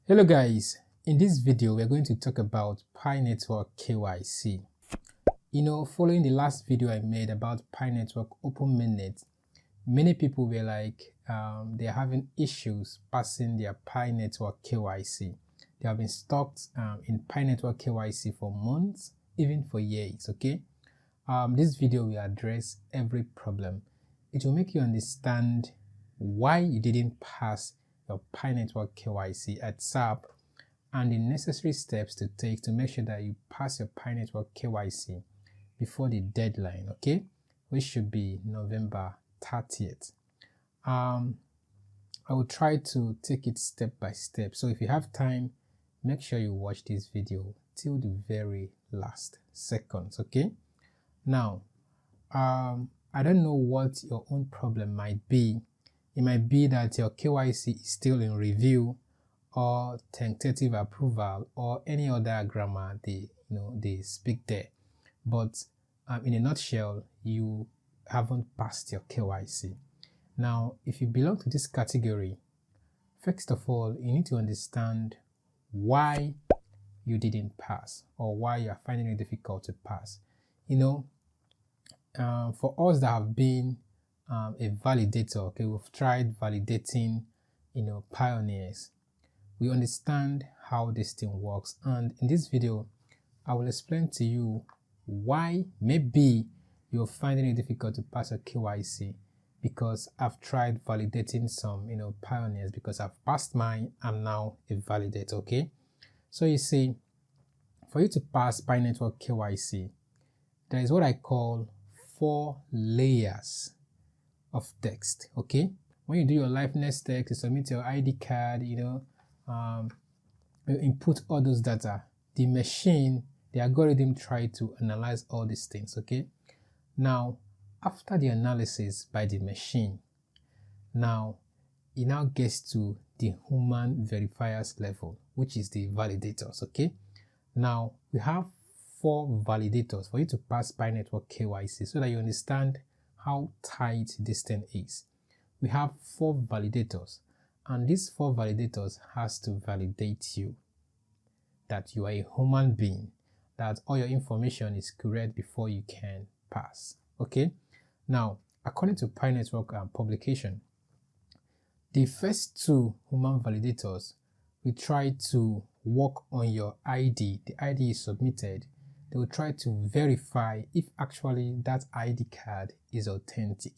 Hello guys, in this video we're going to talk about Pi Network KYC. Following the last video I made about Pi Network Open Mainnet, many people were like they're having issues passing their Pi Network KYC. They have been stuck in Pi Network KYC for months, even for years, okay? This video will address every problem. It will make you understand why you didn't pass your Pi Network KYC at SAP and the necessary steps to take to make sure that you pass your Pi Network KYC before the deadline, okay? Which should be November 30th. I will try to take it step by step. So if you have time, make sure you watch this video till the very last seconds, okay? Now, I don't know what your own problem might be. It might be that your KYC is still in review or tentative approval or any other grammar they speak there. But in a nutshell, you haven't passed your KYC. Now, if you belong to this category, first of all, you need to understand why you didn't pass or why you are finding it difficult to pass. For us that have been a validator, okay, we've tried validating, pioneers. We understand how this thing works, and in this video, I will explain to you why maybe you're finding it difficult to pass a KYC, because I've tried validating some, pioneers. Because I've passed mine, I'm now a validator, okay? So you see, for you to pass Pi Network KYC, there is what I call 4 layers of text, okay? When you do your liveness text, you submit your ID card, you input all those data. The machine, the algorithm try to analyze all these things, okay? Now, after the analysis by the machine, now it now gets to the human verifiers level, which is the validators, okay? Now, we have 4 validators for you to pass Pi Network KYC so that you understand how tight this thing is. We have 4 validators, and these 4 validators has to validate you that you are a human being, that all your information is correct before you can pass, okay? Now, according to Pi Network publication, the first 2 human validators will try to work on your ID. The ID is submitted. They will try to verify if actually that ID card is authentic.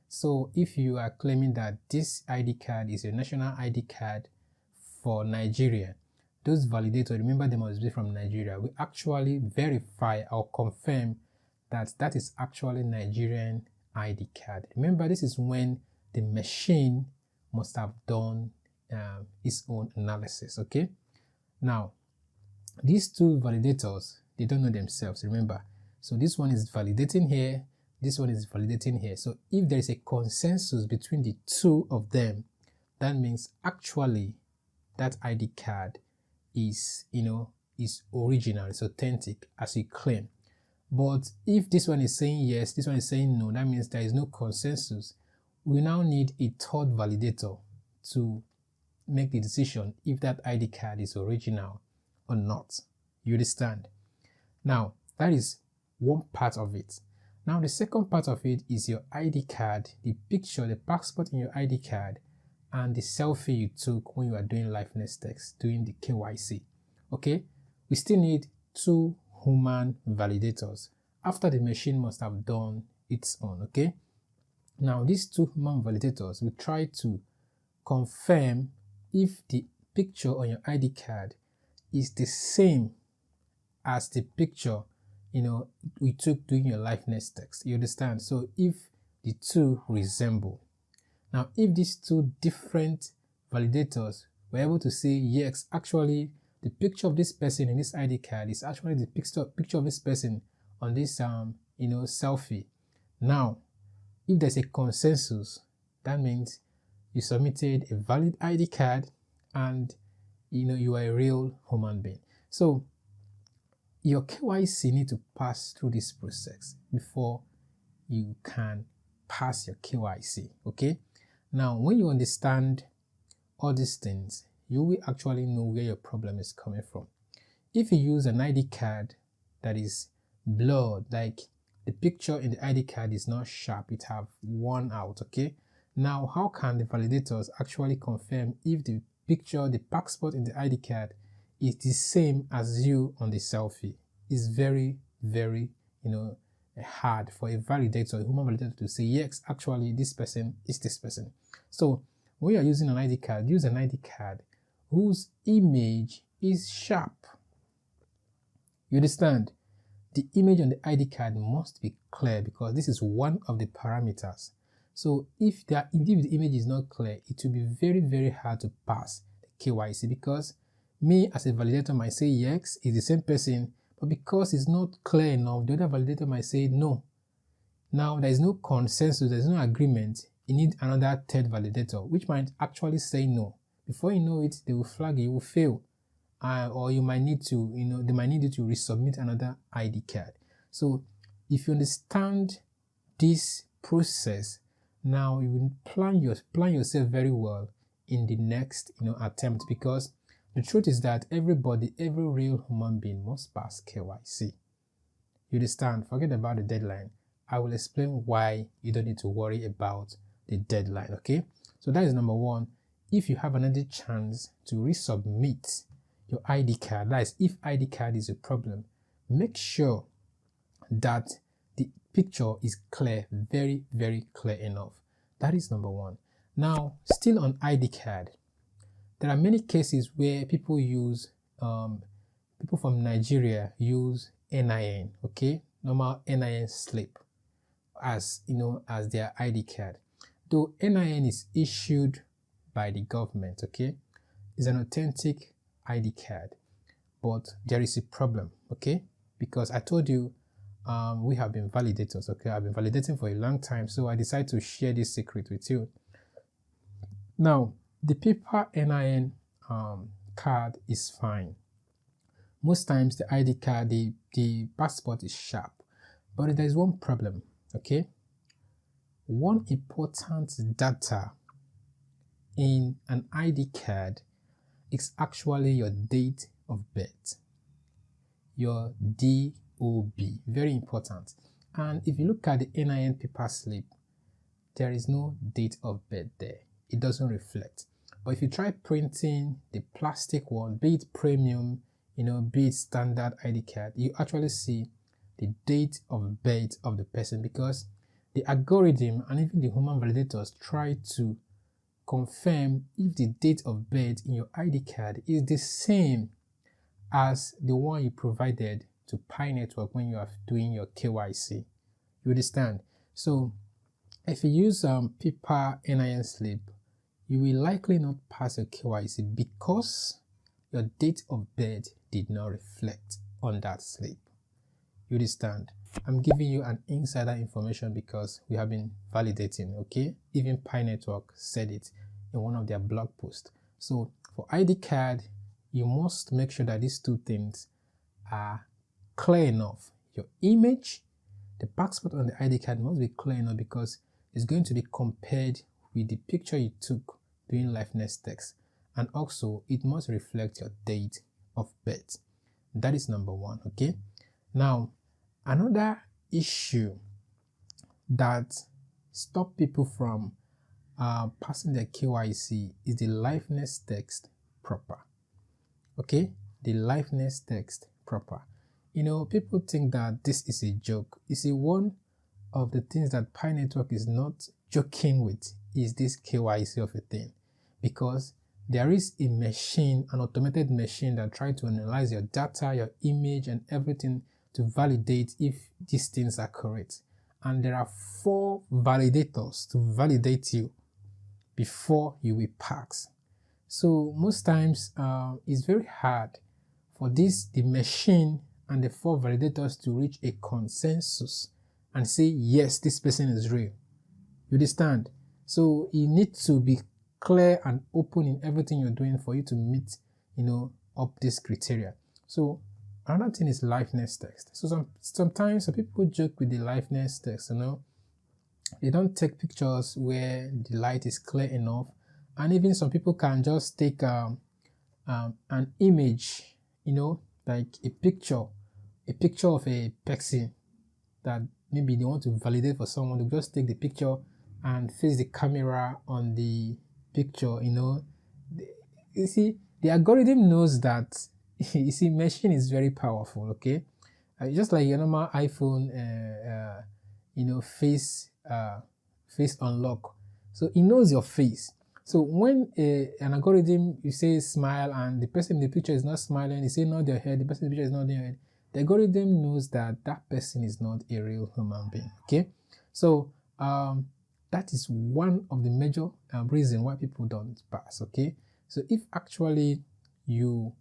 So if you are claiming that this ID card is a national ID card for Nigeria, those validators, remember they must be from Nigeria, will actually verify or confirm that that is actually Nigerian ID card. Remember, this is when the machine must have done its own analysis, okay? Now, these 2 validators, they don't know themselves, remember. So this one is validating here, this one is validating here. So if there is a consensus between the 2 of them, that means actually that ID card is, is original, it's authentic as you claim. But if this one is saying yes, this one is saying no, that means there is no consensus. We now need a 3rd validator to make the decision if that ID card is original or not. You understand? Now, that is one part of it. Now, the second part of it is your ID card, the picture, the passport in your ID card, and the selfie you took when you are doing liveness text, doing the KYC. Okay? We still need 2 human validators after the machine must have done its own. Okay? Now, these 2 human validators will try to confirm if the picture on your ID card is the same as the picture we took doing your liveness text. You understand? So if the 2 resemble. Now, if these 2 different validators were able to say yes, actually the picture of this person in this ID card is actually the picture of this person on this selfie. Now, if there's a consensus, that means you submitted a valid ID card and you are a real human being. So your KYC need to pass through this process before you can pass your KYC, okay? Now, when you understand all these things, you will actually know where your problem is coming from. If you use an ID card that is blurred, like the picture in the ID card is not sharp, it have worn out, okay? Now, how can the validators actually confirm if the picture, the passport in the ID card is the same as you on the selfie? It's very, very, hard for a validator, a human validator, to say, yes, actually, this person is this person. So, when you're using an ID card, use an ID card whose image is sharp. You understand? The image on the ID card must be clear because this is one of the parameters. So if the image is not clear, it will be very, very hard to pass the KYC, because me as a validator might say yes, it's the same person, but because it's not clear enough, the other validator might say no. Now there is no consensus, there's no agreement. You need another third validator, which might actually say no. Before you know it, they will flag you will fail. Or you might need to, they might need you to resubmit another ID card. So if you understand this process, now you will plan yourself very well in the next, attempt, because the truth is that every real human being must pass KYC. You understand? Forget about the deadline. I will explain why you don't need to worry about the deadline, okay? So that is number one. If you have another chance to resubmit your ID card, that is, if ID card is a problem, make sure that the picture is clear, very, very clear enough. That is number one. Now, still on ID card, there are many cases where people from Nigeria use NIN, okay, normal NIN slip as their ID card. Though NIN is issued by the government, okay, it's an authentic ID card, but there is a problem, okay, because I told you we have been validators, okay. I've been validating for a long time, so I decided to share this secret with you. Now, the paper NIN card is fine. Most times the ID card, the passport is sharp, but there is one problem, okay. One important data in an ID card is actually your date of birth, your DOB, very important. And if you look at the NIN paper slip, there is no date of birth there. It doesn't reflect. But if you try printing the plastic one, be it premium, be it standard ID card, you actually see the date of birth of the person, because the algorithm and even the human validators try to confirm if the date of birth in your ID card is the same as the one you provided to Pi Network when you are doing your KYC. You understand? So if you use paper NIN slip, you will likely not pass your KYC because your date of birth did not reflect on that slip. You understand? I'm giving you an insider information because we have been validating, okay? Even Pi Network said it in one of their blog posts. So for ID card, you must make sure that these two things are clear enough. Your image, the passport on the ID card must be clear enough because it's going to be compared with the picture you took during liveness text. And also, it must reflect your date of birth. That is number one, okay? Now, another issue that stops people from passing their KYC is the liveness text proper. Okay, the liveness text proper. People think that this is a joke. You see, one of the things that Pi Network is not joking with is this KYC of a thing, because there is a machine, an automated machine that tries to analyze your data, your image, and everything to validate if these things are correct. And there are 4 validators to validate you before you will pass. So most times it's very hard for the machine and the 4 validators to reach a consensus and say, yes, this person is real. You understand? So you need to be clear and open in everything you're doing for you to meet, up this criteria. So another thing is liveness text. So sometimes some people joke with the liveness text, They don't take pictures where the light is clear enough. And even some people can just take an image, like a picture of a person that maybe they want to validate for someone. They just take the picture and face the camera on the picture. You see, the algorithm knows that. You see, machine is very powerful. Okay, just like your normal iPhone, face unlock. So it knows your face. So when an algorithm, you say smile and the person in the picture is not smiling, you say nod your head, the person in the picture is nodding your head, the algorithm knows that that person is not a real human being. Okay, so that is one of the major reasons why people don't pass. Okay, so if actually you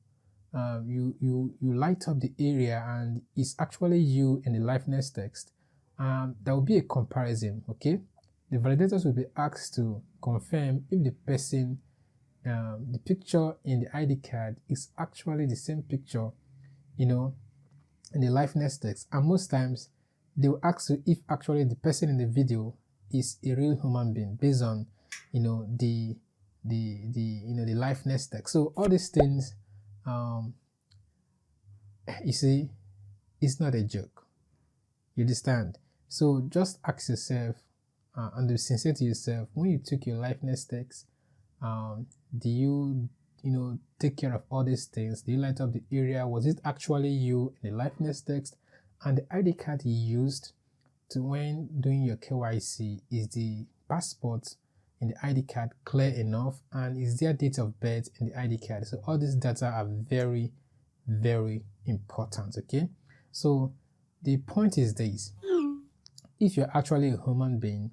light up the area and it's actually you in the liveness text, there will be a comparison. Okay, the validators will be asked to confirm if the person, the picture in the ID card is actually the same picture, in the liveness text. And most times they will ask you if actually the person in the video is a real human being based on, the liveness text. So all these things, you see, it's not a joke. You understand? So just ask yourself, and be sincere to yourself, when you took your liveness text, do you take care of all these things? Do you light up the area? Was it actually you in the liveness text? And the ID card you used to when doing your KYC, is the passport in the ID card clear enough? And is there date of birth in the ID card? So all these data are very, very important. Okay, so the point is this: if you're actually a human being,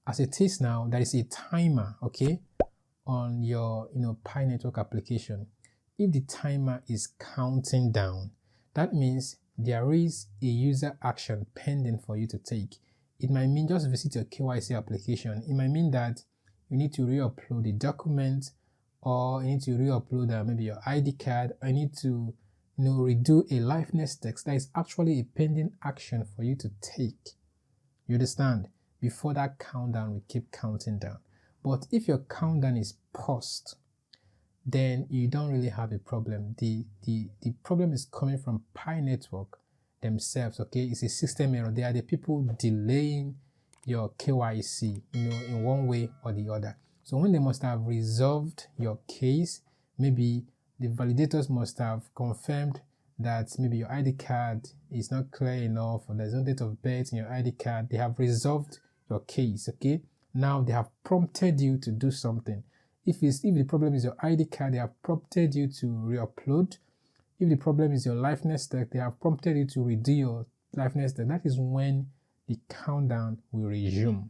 as it is now, there is a timer, okay, on your Pi Network application. If the timer is counting down, that means there is a user action pending for you to take. It might mean just visit your KYC application. It might mean that you need to re-upload the document, or you need to re-upload maybe your ID card, or you need to redo a liveness text. That is actually a pending action for you to take. You understand? Before that countdown will keep counting down. But if your countdown is paused, then you don't really have a problem. The problem is coming from Pi Network themselves. Okay, it's a system error. They are the people delaying your KYC, in one way or the other. So when they must have resolved your case, maybe the validators must have confirmed that maybe your ID card is not clear enough, or there's no date of birth in your ID card. They have resolved your case. Okay, now they have prompted you to do something. If the problem is your ID card, they have prompted you to re-upload. If the problem is your liveness text, they have prompted you to redo your liveness text. That is when the countdown will resume.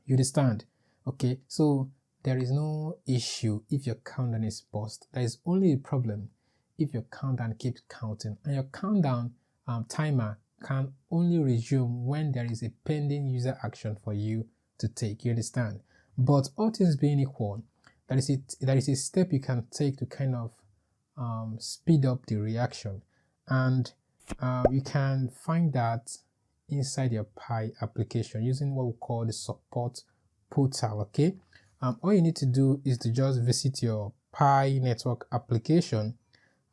You understand? Okay, so there is no issue if your countdown is paused. There is only a problem if your countdown keeps counting, and your countdown timer can only resume when there is a pending user action for you to take. You understand? But all things being equal, there is a step you can take to kind of speed up the reaction, and you can find that inside your Pi application using what we call the support portal. Okay, all you need to do is to just visit your Pi Network application,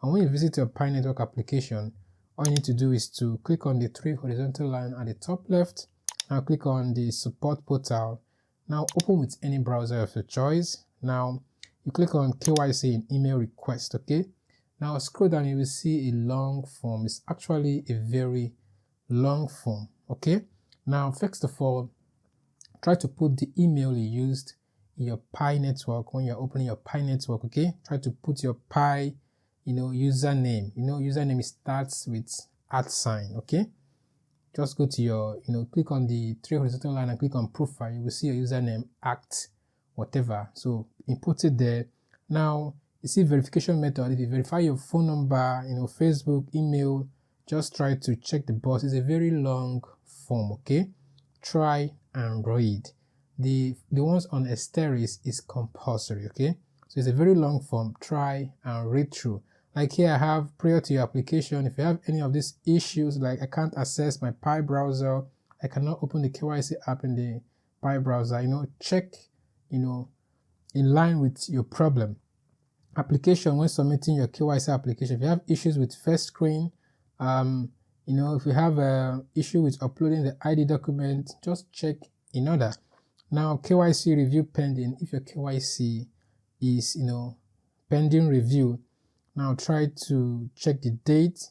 and when you visit your Pi Network application, all you need to do is to click on the 3 horizontal line at the top left, and click on the support portal. Now open with any browser of your choice. Now you click on KYC in email request. Okay, now scroll down, you will see a long form. It's actually a very long form. Okay, now first of all, try to put the email you used in your Pi Network when you're opening your Pi Network. Okay, try to put your Pi username. Username starts with @. Okay, just go to your click on the 3 horizontal line and click on profile. You will see your username whatever, so input it there. Now you see verification method. If you verify your phone number, Facebook, email, just try to check the box. It's a very long form. Okay, try and read. The ones on Asteris is compulsory. Okay, so it's a very long form. Try and read through. Like here I have, prior to your application, if you have any of these issues, like I can't access my Pi browser, I cannot open the KYC app in the Pi browser, check in line with your problem. application when submitting your KYC application. If you have issues with first screen, if you have an issue with uploading the ID document, just check in order. Now, KYC review pending. If your KYC is, pending review, now try to check the date,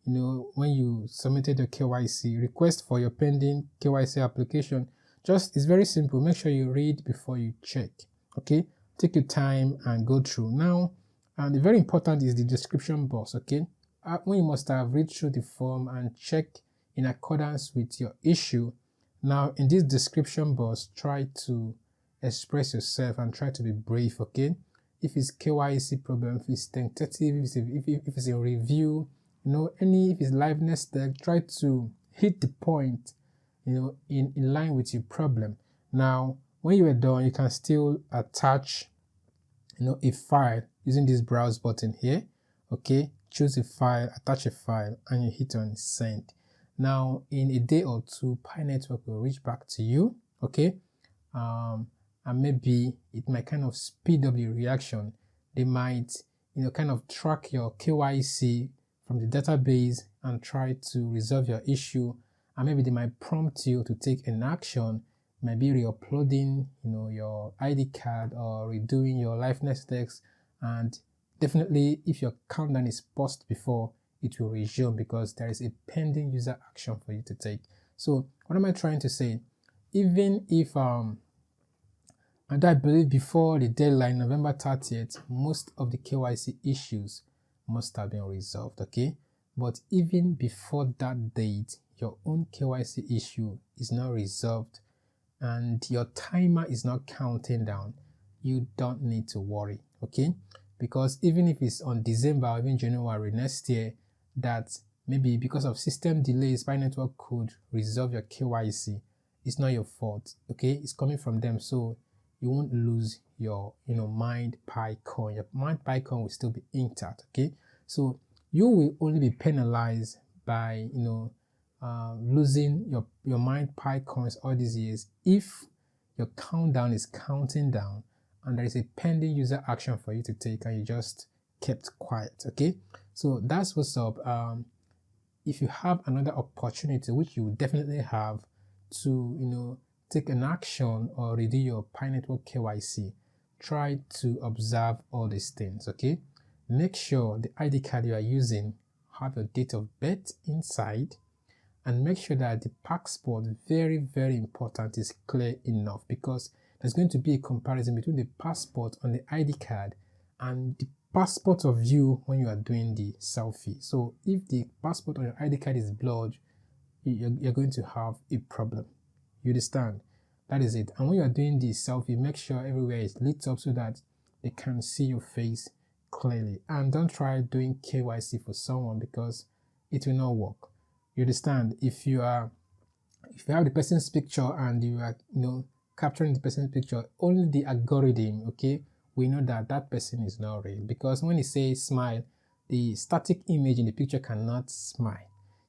when you submitted your KYC request for your pending KYC application. It's very simple. Make sure you read before you check. Okay, take your time and go through. Now, and the very important is the description box. Okay, when you must have read through the form and check in accordance with your issue. Now, in this description box, try to express yourself and try to be brave. Okay, if it's KYC problem, if it's tentative, if it's a review, if it's liveness tag, try to hit the point, in line with your problem. Now, when you are done, you can still attach, a file using this browse button here. Okay, choose a file, attach a file, and you hit on send. Now, in a day or two, Pi Network will reach back to you. Okay, and maybe it might kind of speed up the reaction. They might, kind of track your KYC from the database and try to resolve your issue. And maybe they might prompt you to take an action, maybe re-uploading, your ID card or redoing your liveness text. And definitely, if your countdown is paused before, it will resume because there is a pending user action for you to take. So what am I trying to say? Even if and I believe before the deadline, November 30th, most of the KYC issues must have been resolved, okay? But even before that date, your own KYC issue is not resolved and your timer is not counting down, you don't need to worry, okay? Because even if it's on December or even January next year, that maybe because of system delays, Pi Network could resolve your KYC. It's not your fault, okay? It's coming from them, so you won't lose your, Mind Pi coin. Your Mind Pi coin will still be intact, okay? So you will only be penalized by, losing your Mind Pi coins all these years if your countdown is counting down and there is a pending user action for you to take and you just kept quiet, okay? So that's what's up. If you have another opportunity, which you definitely have, to, take an action or redo your Pi Network KYC, try to observe all these things, okay? Make sure the ID card you are using have your date of birth inside, and make sure that the passport, very, very important, is clear enough, because there's going to be a comparison between the passport on the ID card and the passport of you when you are doing the selfie. So if the passport on your ID card is blurred, you're going to have a problem. You understand? That is it. And when you're doing the selfie, make sure everywhere is lit up so that they can see your face clearly. And don't try doing KYC for someone because it will not work. You understand? If you have the person's picture and you are, capturing the person's picture, only the algorithm, okay, we know that that person is not real. Because when you say smile, the static image in the picture cannot smile.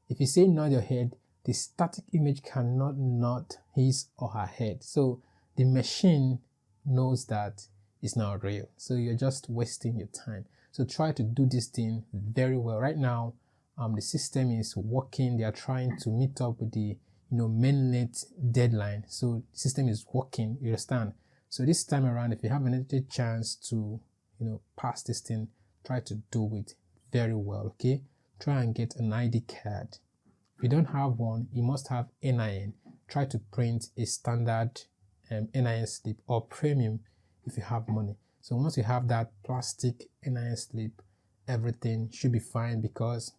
If you say nod your head, the static image cannot nod his or her head. So the machine knows that it's not real. So you're just wasting your time. So try to do this thing very well. Right now, the system is working. They are trying to meet up with the mainnet deadline. So the system is working. You understand? So this time around, if you have another chance to pass this thing, try to do it very well. Okay? Try and get an ID card. If you don't have one, you must have NIN. Try to print a standard NIN slip or premium if you have money. So once you have that plastic NIN slip, everything should be fine because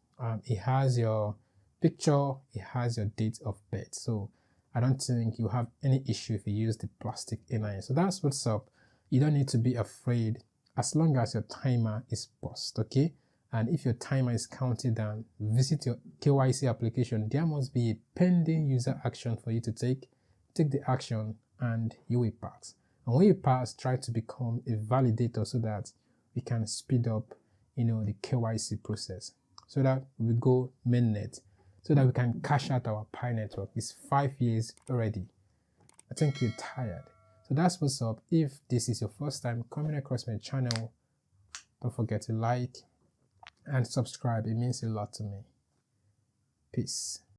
it has your picture, it has your date of birth. So I don't think you have any issue if you use the plastic NIN. So that's what's up. You don't need to be afraid as long as your timer is paused, okay? And if your timer is counting down, visit your KYC application. There must be a pending user action for you to take. Take the action and you will pass. And when you pass, try to become a validator so that we can speed up, the KYC process. So that we go mainnet, so that we can cash out our Pi Network. It's 5 years already. I think you're tired. So that's what's up. If this is your first time coming across my channel, Don't forget to like and subscribe. It means a lot to me. Peace.